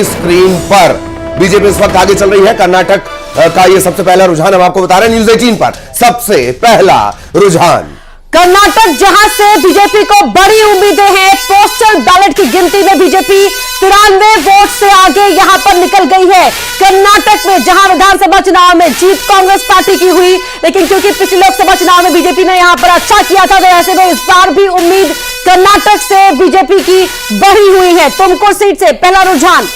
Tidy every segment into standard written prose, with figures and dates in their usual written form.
Screen पर BJP इस वक्त आगे चल रही है। कर्नाटक का ये सबसे पहला रुझान हम आपको बता रहे हैं न्यूज 18 पर। सबसे पहला रुझान कर्नाटक, जहां से बीजेपी को बड़ी उम्मीदें हैं। पोस्टल बैलेट की गिनती में बीजेपी 93 वोट से आगे यहां पर निकल गई है। कर्नाटक में जहां विधानसभा चुनाव में जीत कांग्रेस पार्टी की हुई, लेकिन क्योंकि पिछले लोकसभा चुनाव में बीजेपी ने यहां पर अच्छा किया था, तो ऐसे में इस बार भी उम्मीद कर्नाटक से बीजेपी की बढ़ी हुई है। तुमकुर सीट से पहला रुझान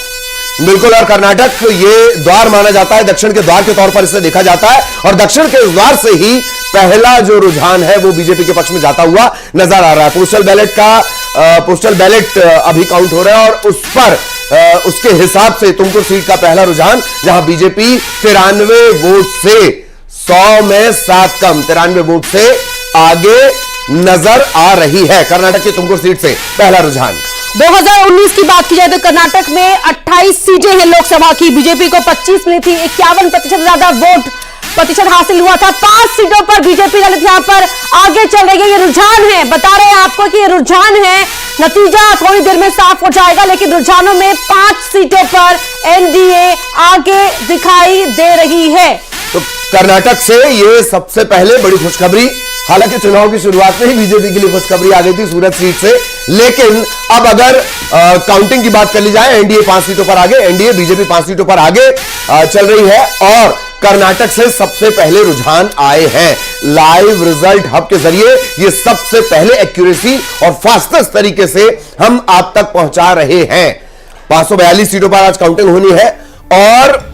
बिल्कुल, और कर्नाटक ये द्वार माना जाता है, दक्षिण के द्वार के तौर पर इसे देखा जाता है, और दक्षिण के द्वार से ही पहला जो रुझान है वो बीजेपी के पक्ष में जाता हुआ नजर आ रहा है। पोस्टल बैलेट अभी काउंट हो रहा है, और उस पर उसके हिसाब से तुमकुर सीट का पहला रुझान, जहां बीजेपी 93 वोट से 100 में 7 कम 93 वोट से आगे नजर आ रही है। कर्नाटक की तुमकुर सीट से पहला रुझान 2019 की बात की जाए तो कर्नाटक में 28 सीटें हैं लोकसभा की। बीजेपी को 25 मिली थी, 51% ज्यादा वोट प्रतिशत हासिल हुआ था। 5 सीटों पर बीजेपी दलित यहां पर आगे चल रही है। ये रुझान है, बता रहे हैं आपको कि ये रुझान है, नतीजा थोड़ी देर में साफ हो जाएगा, लेकिन रुझानों में 5 सीटों पर एनडीए आगे दिखाई दे रही है। तो कर्नाटक से ये सबसे पहले बड़ी खुशखबरी, हालांकि चुनाव की शुरुआत में ही बीजेपी के लिए खुशखबरी आ गई थी सूरत सीट से, लेकिन अब अगर काउंटिंग की बात कर ली जाए, एनडीए 5 सीटों पर आगे, एनडीए बीजेपी 5 सीटों पर आगे चल रही है, और कर्नाटक से सबसे पहले रुझान आए हैं। लाइव रिजल्ट हब के जरिए ये सबसे पहले एक्यूरेसी और फास्टेस्ट तरीके से हम आप तक पहुंचा रहे हैं। 542 सीटों पर आज काउंटिंग होनी है, और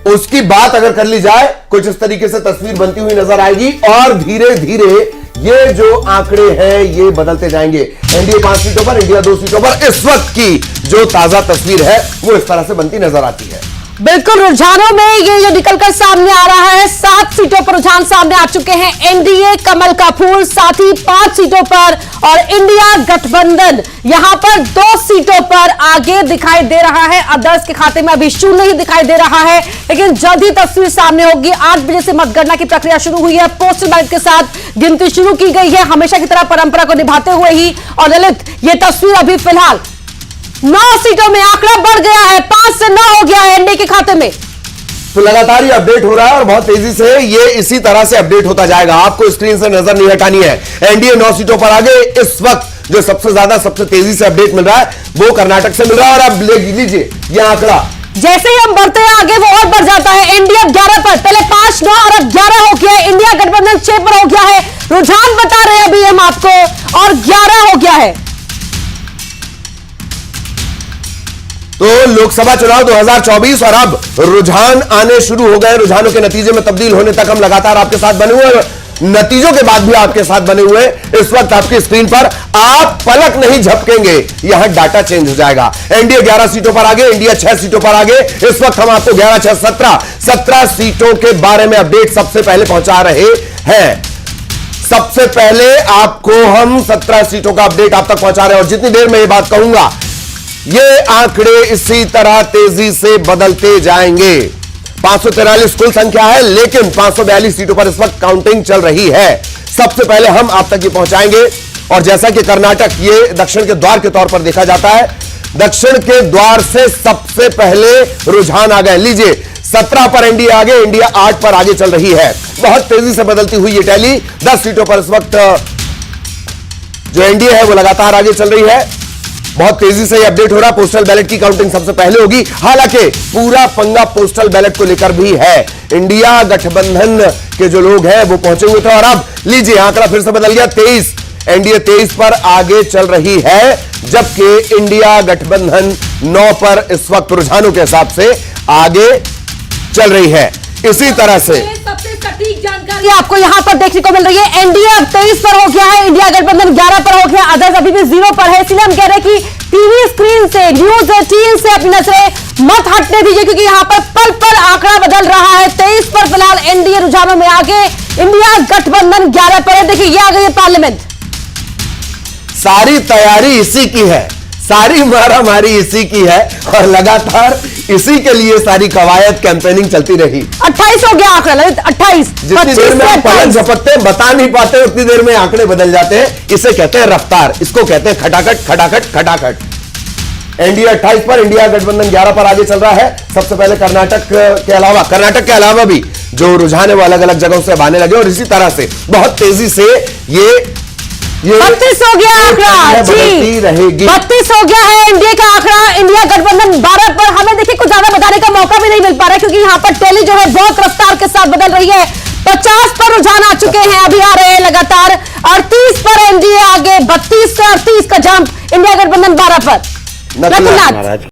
उसकी बात अगर कर ली जाए, कुछ इस तरीके से तस्वीर बनती हुई नजर आएगी, और धीरे धीरे ये जो आंकड़े हैं ये बदलते जाएंगे। एनडीए 5 सीटों पर, इंडिया 2 सीटों पर इस वक्त की जो ताजा तस्वीर है वो इस तरह से बनती नजर आती है। बिल्कुल, रुझानों में ये जो निकलकर सामने आ रहा है, 7 सीटों पर रुझान सामने आ चुके हैं। एनडीए कमल का फूल, साथ ही 5 सीटों पर, और इंडिया गठबंधन यहां पर 2 सीटों पर आगे दिखाई दे रहा है। अदर्स के खाते में अभी 0 ही दिखाई दे रहा है, लेकिन जल्द ही तस्वीर सामने होगी। 8 बजे से मतगणना की प्रक्रिया शुरू हुई है, पोस्टल बैलेट के साथ गिनती शुरू की गई है, हमेशा की तरह परंपरा को निभाते हुए ही। और ललित, ये तस्वीर अभी फिलहाल 9 सीटों में आंकड़ा बढ़ गया है, 5 से 9 हो गया है एनडीए के खाते में। तो लगातार ये अपडेट हो रहा है, और बहुत तेजी से ये इसी तरह से अपडेट होता जाएगा। आपको स्क्रीन से नजर नहीं हटानी है। एनडीए 9 सीटों पर आगे। इस वक्त जो सबसे ज्यादा सबसे तेजी से अपडेट मिल रहा है वो कर्नाटक से मिल रहा है, और अब लीजिए ये आंकड़ा जैसे ही हम बढ़ते हैं आगे वो और बढ़ जाता है। इंडिया 11 पर, पहले 5, 9 और अब 11 हो गया है। इंडिया गठबंधन 6 पर हो गया है। रुझान बता रहे हैं अभी हम आपको, और 11 हो गया है। तो लोकसभा चुनाव 2024, और अब रुझान आने शुरू हो गए। रुझानों के नतीजे में तब्दील होने तक हम लगातार आपके साथ बने हुए हैं, नतीजों के बाद भी आपके साथ बने हुए। इस वक्त आपकी स्क्रीन पर आप पलक नहीं झपकेंगे, यहां डाटा चेंज हो जाएगा। एनडीए 11 सीटों पर आगे, इंडिया 6 सीटों पर आगे। इस वक्त हम आपको 11, 6, 17 सीटों के बारे में अपडेट सबसे पहले पहुंचा रहे हैं। सबसे पहले आपको हम 17 सीटों का अपडेट आप तक पहुंचा रहे हैं, और जितनी देर में ये बात कहूंगा ये आंकड़े इसी तरह तेजी से बदलते जाएंगे। 543 कुल संख्या है, लेकिन 542 सीटों पर इस वक्त काउंटिंग चल रही है। सबसे पहले हम आप तक ये पहुंचाएंगे, और जैसा कि कर्नाटक ये दक्षिण के द्वार के तौर पर देखा जाता है, दक्षिण के द्वार से सबसे पहले रुझान आ गए। लीजिए, 17 पर एनडीए आगे, इंडिया 8 पर आगे चल रही है। बहुत तेजी से बदलती हुई ये टैली। 10 सीटों पर इस वक्त जो एनडीए है वो लगातार आगे चल रही है। बहुत तेजी से ये अपडेट हो रहा है। पोस्टल बैलेट की काउंटिंग सबसे पहले होगी, हालांकि पूरा पंगा पोस्टल बैलेट को लेकर भी है। इंडिया गठबंधन के जो लोग हैं वो पहुंचे हुए थे, और अब लीजिए आंकड़ा फिर से बदल गया। 23, एनडीए 23 पर आगे चल रही है, जबकि इंडिया गठबंधन 9 पर इस वक्त रुझानों के हिसाब से आगे चल रही है। इसी तरह से सबसे सटीक जानकारी आपको यहां पर देखने को मिल रही है। एनडीए अब 23 पर हो गया है, इंडिया गठबंधन 11 पर हो गया, अदर्स अभी भी 0 पर है। इसलिए हम कह रहे हैं कि टीवी स्क्रीन से, न्यूज 18 से अपनी नजरें मत हटने दीजिए, क्योंकि यहां पर पल पल आंकड़ा बदल रहा है। 23 पर फिलहाल एनडीए रुझानों में आगे, इंडिया गठबंधन 11 पर है। देखिए ये आ गई है पार्लियामेंट। सारी तैयारी इसी की है, सारी मारामारी इसी की है, और लगातार इसी के लिए सारी कवायद कैंपेनिंग चलती रही। 28 हो गया आंकड़ा ललित, 28। जितनी देर में आप पलक झपकते बता नहीं पाते, उतनी देर में आंकड़े बदल जाते हैं। इसे कहते हैं रफ्तार, इसको कहते हैं खटाखट खटाखट खटाखट। एनडीए 28 पर, इंडिया गठबंधन 11 पर आगे चल रहा है। सबसे पहले कर्नाटक के अलावा भी जो रुझान है वो अलग अलग जगहों से आने लगे और इसी तरह से बहुत तेजी से ये 32 हो गया आंकड़ा जी, रहेगी। 32 हो गया है एनडीए का आंकड़ा। इंडिया गठबंधन 12 पर। हमें देखिए कुछ ज्यादा बताने का मौका भी नहीं मिल पा रहा है क्योंकि यहां पर टैली जो है बहुत रफ्तार के साथ बदल रही है। 50 पर रुझान आ चुके हैं, अभी आ रहे हैं लगातार। 38 पर एनडीए आगे, 32 से 38 का जंप, इंडिया गठबंधन 12 पर। रघुनाथ